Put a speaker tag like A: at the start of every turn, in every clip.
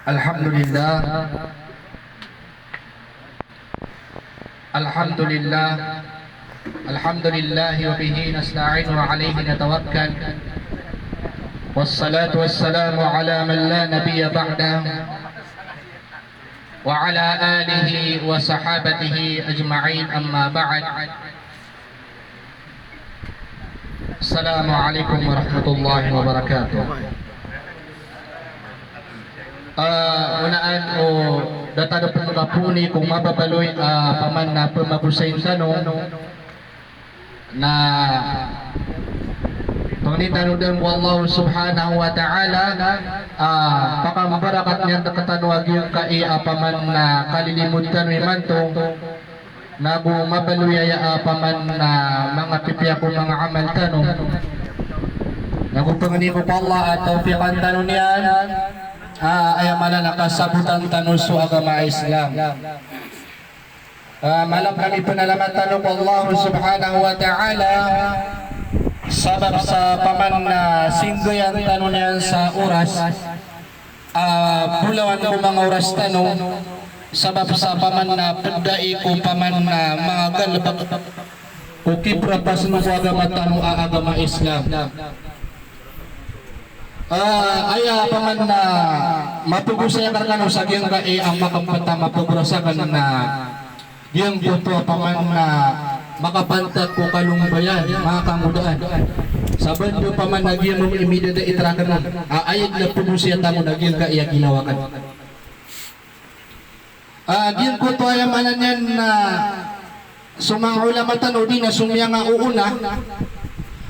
A: Alhamdulillah. Alhamdulillah. Alhamdulillah wa bihi nasta'in wa alayhi natawakkal. Wassalatu wassalamu ala man la nabiyya ba'dah wa ala alihi wa sahabatihi ajma'in, amma ba'd. Assalamu alaikum warahmatullahi wabarakatuh. Unaan o data na pagkapuni kung mababaloy paman na pamabusayin tanong na pangnitanong wallahu subhanahu wa ta'ala pakamabarakat niyan nakatanwag yung paman na kalilimod tanong imantong na bumabaloy paman na mga pipiya ko mga amal tanong nagupangani ko pa Allah at tawfiqan tanong niyan ay mala nakasabutan tanong sa agama Islam. Malam kami penalaman tanong ko Allah subhanahu wa ta'ala sabab sa paman na singgoyan tanong niyan sa oras bulawan ko mga oras tanong sabab sa paman na pedai ko paman na mga galbak o kiprapas ng agama tanong agama Islam. Aya paman na mapugusaya karkano sa giyang kae ang makampata mapugrasakan na giyang buto paman na makapantag ko kalungbayan mga kamudaan sa bando paman na giyang mo imidada itrakan na ayag na pugusaya tamo na giyang kae ginawakan giyang buto ay manan yan na sumang ulama tano di na sumya nga uuna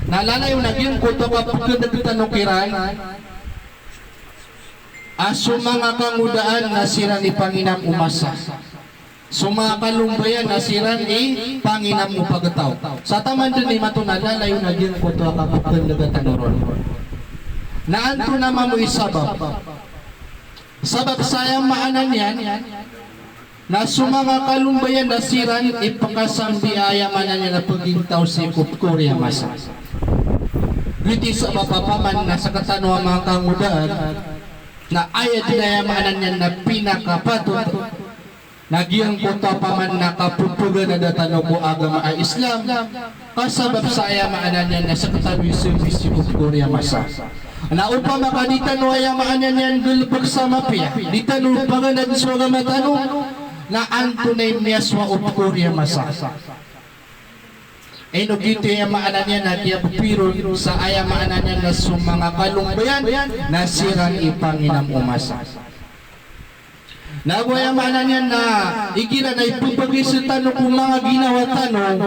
A: naalala yung naging kuto kapag nagtanong kiray mga kangudaan na siran ni Panginam umasa sumakalumbayan na siran ni Panginam upagataw sa taman din ni matunalala yung naging kuto kapag nagtanong naanto naman mo isabab sabab sayang maanan yan na sumanga kalumbayan na siran ipakasambiaya manan niya na pagintaw si Kupkurya masa Giti sa mapapaman na sa katanong mga kangudaan na ayat dinayamanan niya na pinakapatot nagyang kota paman na kapupugan na datano ko agama ay Islam kasabab sa ayamanan niya na sa katabis-bis yung Korea masa na upang makaditano ayamanan niya gulpag sa mapia ditano panganan sa agama tanong na antunay niya sa Korea masa no gito yung maanan niya na diapupiro sa aya maanan niya na sumanga kalungbayan na sirang ipanginam umasa. Nagwaya maanan niya na igira na ipupagisitan kung mga ginawa tanong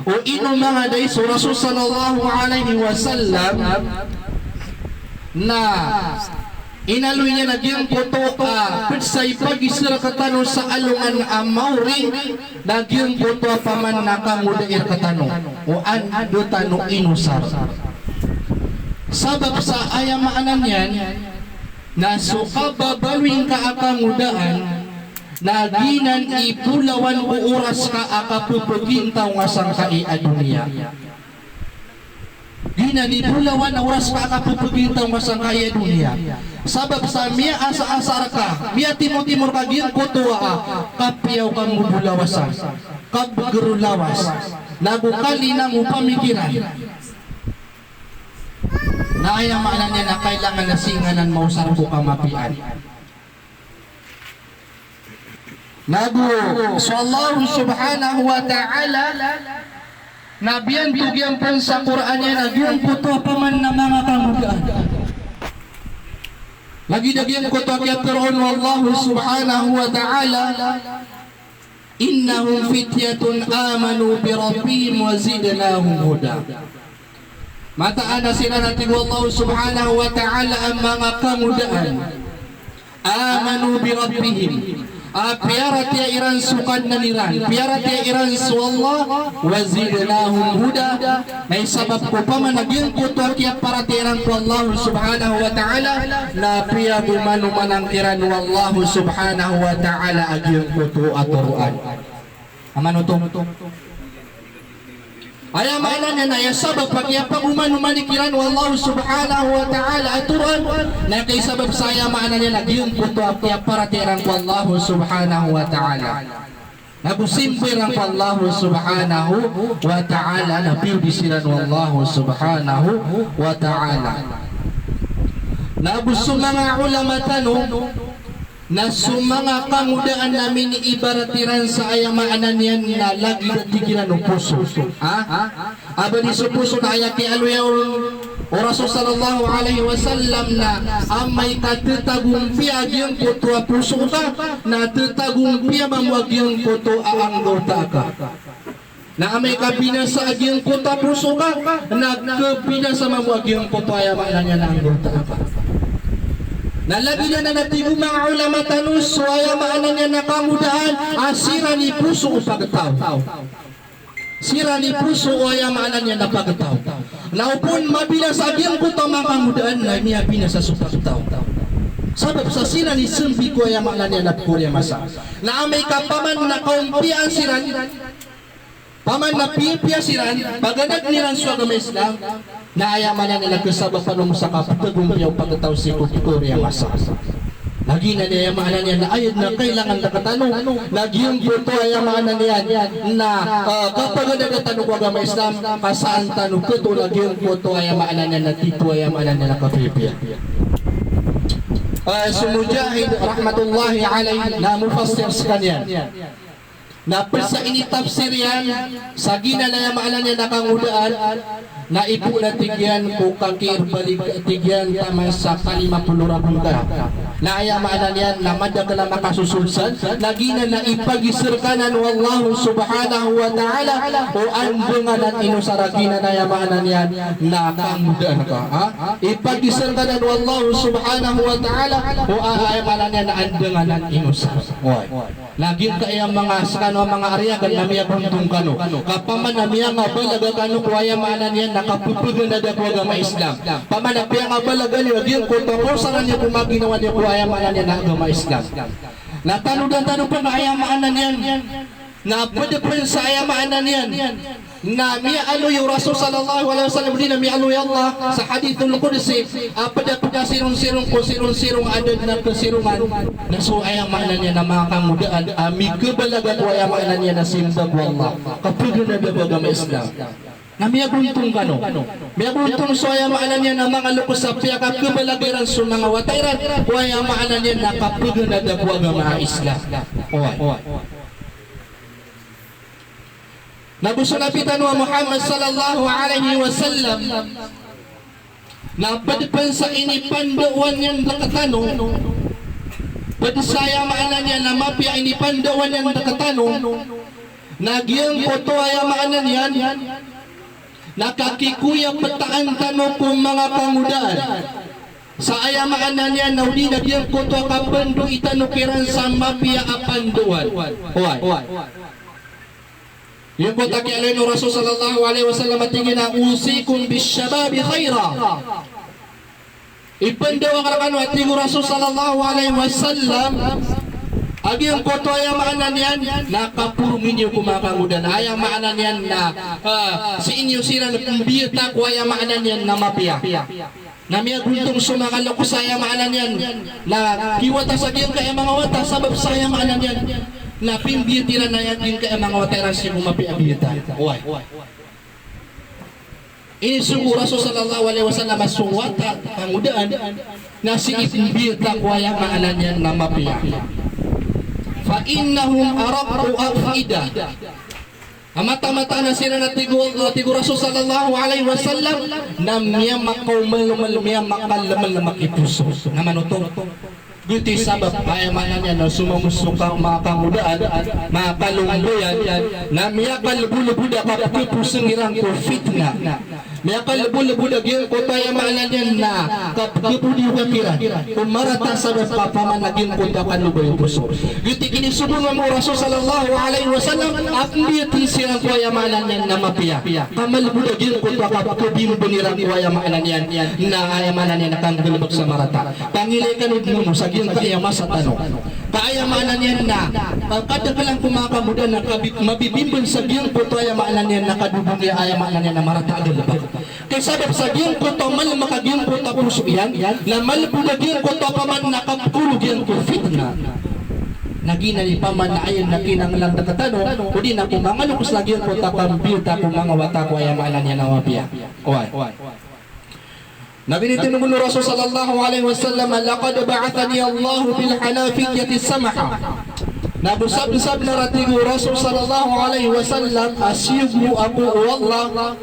A: o ino mga days o Rasul sallallahu alaihi wasallam na inaloy niya na giyang koto sa ipagisira katanong sa alungan amawri na giyang koto paman nakamudair katanong o ando tanong inusar sabab sa ayamaanan yan na sukababalwing ka akamudaan na ginan ipulawan o oras ka akapupugintaw nga sang kaiadunia ginanibulawan ang oras ka akapupugintaw nga sang kaiadunia sabab sa miya asa-asar ka miya timor-timor ka giyang kutuwa ka kapiyaw kang mubulawasan kabgerulawas nagukali na mo pamikiran na ayamaan niya na kailangan na singanan mausar ko kamapian so Allah subhanahu wa ta'ala nabiyan tugyan pun sa Quran niya nagyang kutuwa paman na mga kamudaan lagi dagyan ko to kaya Fir'aun wallahu subhanahu wa ta'ala innahum fityatun amanu bi rabbihim wa zidnahum huda mataan na sila natin wallahu subhanahu wa ta'ala ang mga kamudaan amanu bi rabbihim piarat ya iran sukan na niran piarat ya iran suwallah wa zidnahum huda may sabab ko pa man nagyang kuto kaya para tiran ko Allah subhanahu wa ta'ala na piya bumanuman ang tiran wallahu subhanahu wa ta'ala agyang kuto at turuan amano to Aya maknanya na ya sabab pagya paguman humanikiran wallahu subhanahu wa ta'ala aturan na kay sabab saya maknanya na giyong puto apya para tirang wallahu subhanahu wa ta'ala. Nabusimple ang wallahu subhanahu wa ta'ala na piudisiran wallahu subhanahu wa ta'ala. Nabus mga ulama tanong na sumanga kamudaan namin ibaratiran sa ayamaan niyan na lagi natigilan ng puso. Aba ni sa puso na ayaki aluyaw o Rasul sallallahu alaihi wasallam na amay katetagumpi agyang puto a puso ka na tetagumpi mamuagyang puto ang gota ka. Na amay kabinasa agyang puto puso ka nagkabinasa mamuagyang puto ayamaan niya na ang gota ka. Nalagi na natigo mga ulama tanus so ayamaan niya na kamudaan asira ni puso o pagtaw. Sira ni puso o ayamaan niya na pagtaw. Naupon mabilas agyang puto mga kamudaan na niya binasa sa pagtaw. Sabab sa sira ni sumpi ko ayamaan niya na purya masa. Na amay kapaman na kaumpian siran paman na pipiyasiran pagadag niran sa agama Islam na ayaman na nila kasabab panong sa kapagumpiyaw pagkataw si Kukuria Masa. Lagi na niya ayaman niya na ayod na kailangan nakatanong lagi yung puto ayaman na niya na kapag nagatanong ko agama Islam kasaan tanong ko ito lagi yung puto ayaman na niya na tito ayaman na nila kapipiya. Sumujahid rahmatullahi alayhi na mufassir sa kanya na sa initafsir yan sa ginalaya maalan niya nakangudaan na ipo na tigyan ko kakir balik tigyan tama sa 50 ka na aya maalan yan na madagala makasusulsan na gina na ipagisirkanan wallahu subhanahu wa ta'ala o andunganan inusaragina na aya maalan yan na kangudaan ka ipagisirkanan wallahu subhanahu wa ta'ala o aya maalan yan na andunganan inusar lagi kaya mga skano mga ariagan na miya buntong kano kapaman na miya nga balaga kano kuwaya maanan yan nakapupugan na dako agama Islam paman na piya nga balaga niya diyan ko tapusan niya kung maginawa niya kuwaya maanan yan na agama Islam natanong pa na ayamaanan yan na pwede pa sa ayamaanan yan na miya aluy Rasul sallallahu alaihi wasallam din na miya aluy Allah sa hadithul qudsi pada sirong-sirong ko sirong-sirong adad na kasirungan na so ayamanan niya na mga kamudaan ami kabalagan o ayamanan niya na simbag wallah kapag na agama Islam na miya buntong kano miya buntong so ayamanan niya na mga lukos sa piya kabalagiran sa mga watairan o ayamanan niya na kapag na agama Islam Nabusulapitan wa Muhammad sallallahu alaihi wasallam na padipan sa inipandawan niyang nakatanong padisaya maanan niya na mapya inipandawan niyang nakatanong nagyang poto ay maanan yan nakakikuya pataan tanong kung mga pangudaan sa ayamaanan niya na uli nagyang poto kapando itanukiran sa mapya apanduan yung po takialay ng Rasul sallallahu alaihi wasallam at tingin na usikum bisyababi khaira ipandawa ka naman at tingin Rasul sallallahu alaihi wasallam agi yung koto ayang maanan yan nakapurungin niyo kumakangudan ayang maanan yan na si inyo sira na kumbiyata ko ayang maanan yan na mapya na miya guntong sumakalo ko sa ayang maanan yan na kiwata sa giyang kaya mga wata sabab sa ayang maanan yan na pimbiyatira na yan din kaya mga wateran siya kumapiabiyata. Inisugo Rasul sallallahu alaihi wasallam suwata pangudaan na si ipimbiyata kuwaya maalan yan na mapiya. Fa innahum arabu afida. Mata-mata na sila na tigo Rasul sallallahu alaihi wasallam na miya makaumal miya makalamal na makipuso na manutong Guti sabab ayamanan niya na sumamusukang mga kamudaan, mga kalungguyan, na miya kalbulubuda kapapusang irang ko fitna. May kalabo-labo lagi ko tayo maalanyan na kapagpudi yung kapiran. Kung marata sa papaman naging punta ka lubo yung puso. Yuti kinisubungan mo Rasul sallallahu alaihi wasallam at liyatin silang kuya maalanyan na mapiya. Kamalabo lagi ko tayo kapagpudi mo bunirang kuya maalanyan na ayamanan na kang galabag sa marata. Pangilay ka mo sa giyang kayama sa tanong. Kaayamanan yan na kada ka lang kumakamuda na mabibimbol sa giyang po tayo maalanyan na kadubong niya ayamanan yan na marata galabag. Kaya sabab sa giyang koto mal makagiyang koto puso yan na malbulagiyang koto paman nakapulog yan ko fitna naginali paman na ayon na kinanglang nakatano o di na kung mga lukos lagi ang koto pambiyuta kung mga wata ko ay maalan yan na wapiya kuwan Nabinitin ng Rasul sallallahu alaihi wasallam laqad ba'athani Allah bil hanafiyyati samaha Nabusab-sab na ratigo Rasul sallallahu alaihi wasallam asyubu ako wallah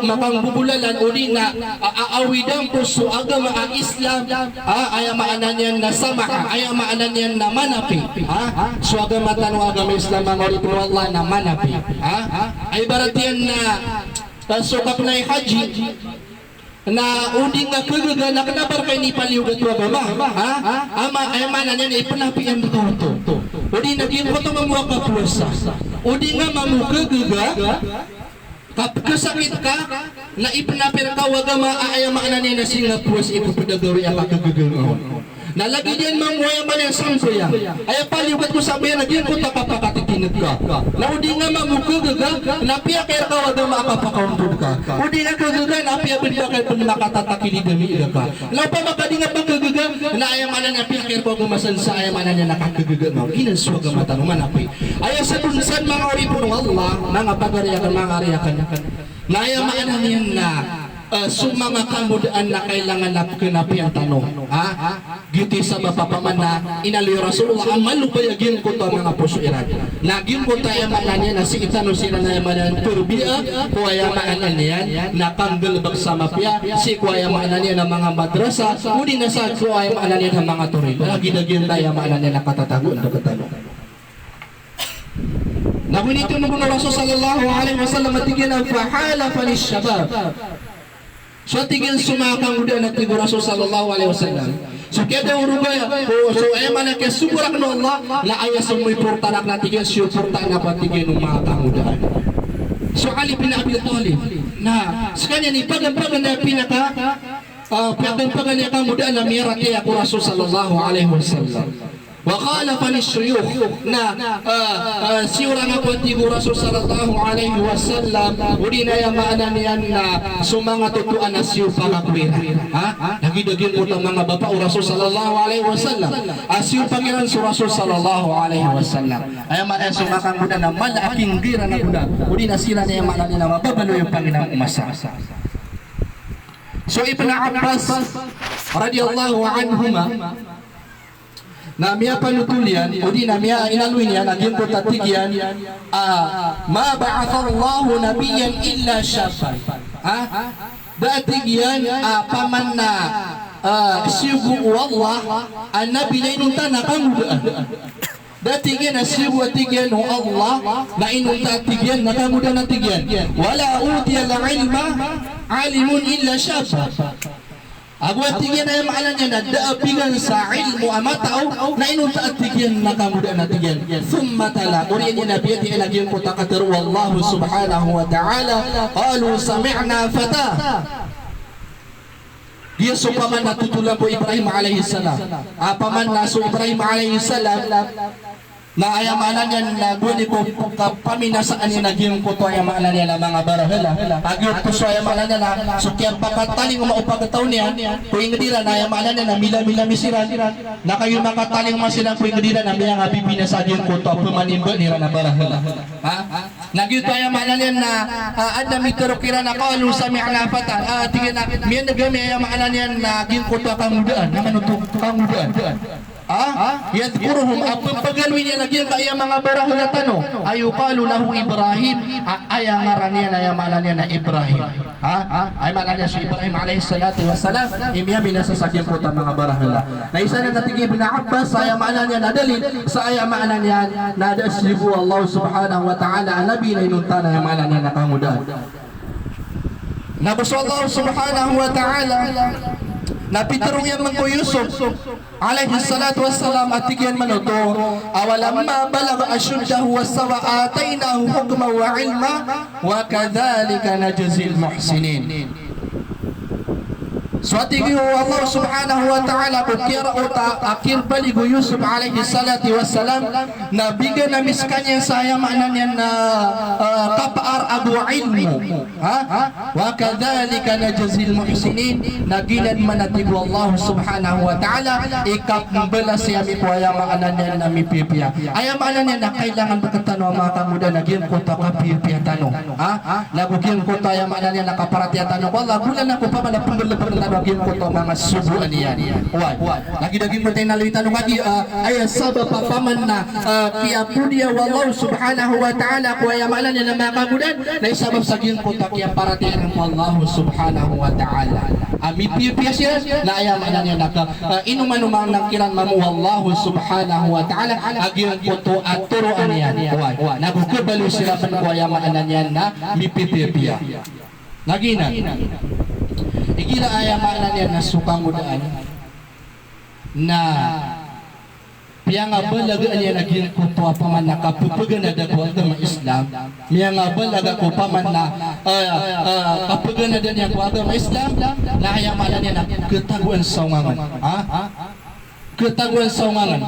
A: makangbubulalan uli na aawidang puso agama ang Islam ayamaanan yan na samaha ayamaanan yan na manapi so agama tanong agama Islam ang ulit wallah na manapi ay barat yan na sukap na haji na udi nga kagaga na kanabar kay ni paliugat wa ba ama ay manan yan ipanapian to udi naging ko to mamuha ka puwasa udi nga mamukagaga kapkasakit ka na ipanapir ka wa ga maayamanan yan na singa puwas ipapudagawi ang kagagaga nalagi diyan mamuhay man yang sampuya ay paliugat ko sabi na diyan ko takapakatitinag ka na udi nga mamukagaga napia kaya ka wa ga makapakaundod ka udi nga kagaga napia bin bakay pun makatatakili gami ka law pa makadingat magagaga na ayamanan na pia kaya ko gumasan sa ayamanan niya nakakagaga mo ginaswa ga mata manapi ay sa tunsan mga oripon Allah mga pagariyakan mga ariyakan na ayamanan niyan na sumanga kamudaan na kailangan na kinapi ang tanong giti sa mapapaman na inaloy Rasulullah ang malubayagin ko to mga puso iran naging ko tayo mananya na si itano sila na yamanan turbia kuwaya maanan niyan na panggalbag sa mapya si kuwaya maanan niya ng mga madrasa uli na sa kuwaya maanan niya ng mga turito ginagin tayo maanan niya na katatago na katanong nabunito na Rasul sallallahu alaihi wasallam matigyan ang fahala panis syabab so tingin sumakang udah na tigo Rasul sallallahu alaihi wasallam so kaya urugay so ay man kay suburak no Allah la aya sumoy portanak na tigin suporta na patigin ng mga kangudaan so Ali bin Abi Thalib na sa kanya ni pagampagan na pinaka pagampagan niya kangudaan na mirati ako Rasul sallallahu alaihi wasallam وقال فالشيوخ na siura nga po tigo Rasul sallallahu alaihi wasallam uli na yamaanan niyan na sumanga tutuan na siyo pakakwira nagidagin po ng mga bapa o Rasul sallallahu alaihi wasallam siyo pangiran si Rasul sallallahu alaihi wasallam ay man ay sumakang muna na malaking gira na muna uli na sila na yamaanan nila mababalo yung Panginoong umasa so Ibn Abbas radiyallahu anhuma na miya panutulian udi na miya inaluin niya naging putatigyan ma ba'athallahu nabiyyan illa syaban datigyan paman na sibu wallah an nabi lainunta na kamudaan datigyan na sibu atigyan ng Allah na inunta atigyan na kamudaan atigyan wala utiya la ilma alimun illa syaban agwa tigyan na yung maalan niya na daabigan sa ilmu amatao na inunta at tigyan na kamuda na tigyan thumma tala uriyan niya na biyati ilagyan ko takatir wallahu subhanahu wa ta'ala qalu sami'na fata dia so paman natutulan po Ibrahim alaihi salam paman na so Ibrahim alaihi salam na ayamanan yan na guni po paminasaan niya naging ko to ayamanan niya na mga barahala agyo to so ayamanan niya na so kaya pakataling umaupagataw niya kung ingadira na ayamanan niya na mila misiran na kayo makataling masilang kung ingadira na miya nga pipinasadin ko to pumanimba nila na barahala nagyo to ayamanan niya na adami turukira na kalu sami'na fata tingin na miya nagami ayamanan niya na naging ko to kamudaan naman ito kamudaan yadkuruhum pagpagalwi niya lagi kaya mga barahol na tanong ayukalu lahu Ibrahim ay ang ngaran niya na yamalan niya na Ibrahim ay malan niya si Ibrahim alaihi salatu wassalam imya binasasakyan po ta mga barahol na isa na natigay Ibn Abbas sa yamalan niya na dalil sa yamalan niya na daslibu Allah subhanahu wa ta'ala nabi na inunta na yamalan niya na kamudaan Nabi Allah subhanahu wa ta'ala napiturong yan man ko Yusuf alayhi salatu wassalam at tigyan man ito awalamma balaga asyuddahu wassawa ataynahu hukma wa ilma wa kadhalika najzil muhsinin. Suatu Allah subhanahu wa ta'ala kukira uta akhir baligo Yusuf alaihi salatu wassalam nabiga na miskanya saya maknanya na kapaar abu ilmu wa kadhalika najzil muhsinin nagilan manatigo Allah subhanahu wa ta'ala ikapbala siya mi puaya maknanya na mipipia aya maknanya na kailangan berkatano mga kamuda naging kota kapipia tano nagugin kota ya maknanya nakaparatiya tano wala bulan ako pa malapang bagim ko to mga subuan niyan. Lagi daging mo tayo naluitan ng adi ay sabab papaman na kaya punya wallahu subhanahu wa ta'ala kuya malan niya na mga kagudan na isabab sa gin ko to kaya parating ng wallahu subhanahu wa ta'ala. Amipipiyas yan na ayaman niya na inuman-umang nagkiran mamu wallahu subhanahu wa ta'ala agin ko to at turuan niyan. Nagukubalo sila pan kuya malan niya na mipipipia. Lagi na. Ikila aya makna niya na sukang mudaan na piya nga balagaan niya naging kuto paman nakapupugan na dako agama Islam piya nga balaga ko paman na kapugan na niya ko agama Islam na aya makna niya na ketaguan saungangan ketaguan saungangan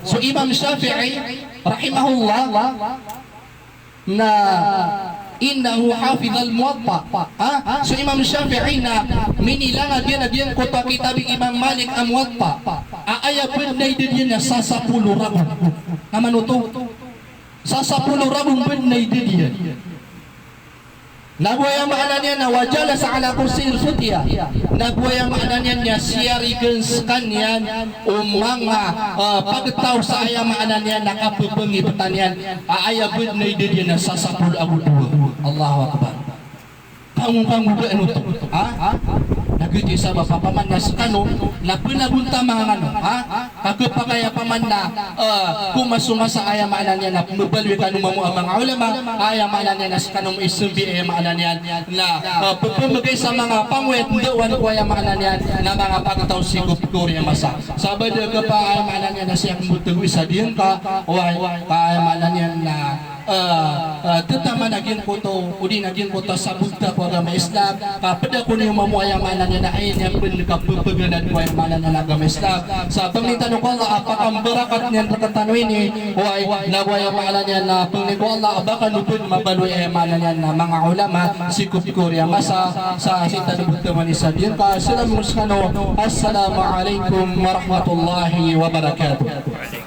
A: so Imam Syafi'i rahimahullah na innahu hafidhal muwatta so Imam Syafi'i na minilang agyan kota kitab Imam Malik ang muwatta aaya benay din na sa 10 rabu naman uto sa 10 rabu benay din nagwaya makna niya na wajala sa ala kursil futya nagwaya makna niya siyarigan kanyan mga pagtaw sa aya makna niya nakapupungi pertanian aaya benay din na sa 10 abu Allahu Akbar. Pangubuan ito. Nagiti sa papaman na sa kano, na pinabunta mga ano. Kapagaya paman na kumasuma sa ayamanan niya na mabalwi ka nung ang mga ulama, ayamanan niya na sa kanong isumbi ayamanan niya na pupumagay sa mga pangwet, doon ko ayamanan niya na mga pagkataw sikop-kuri ang masa. Sabay ka pa ayamanan niya na siyang mutugwi sa diyan ka, o ayamanan niya na tetama naging koto udi naging koto sa Buddha ko agama Islam pada ko niyo mamuayamanan niya na ayun yung pinagkapupuganan ko yung manan ng agama Islam sa pagnitanong ko Allah apakang barakat niyan pagkatanwin ni nagwayamanan niya na pagnitanong Allah baka nupun mabaloy ayamanan niya na mga ulama sikop Korea masa sa sita ng Buddha manisa diyan ka assalamualaikum warahmatullahi wabarakatuh.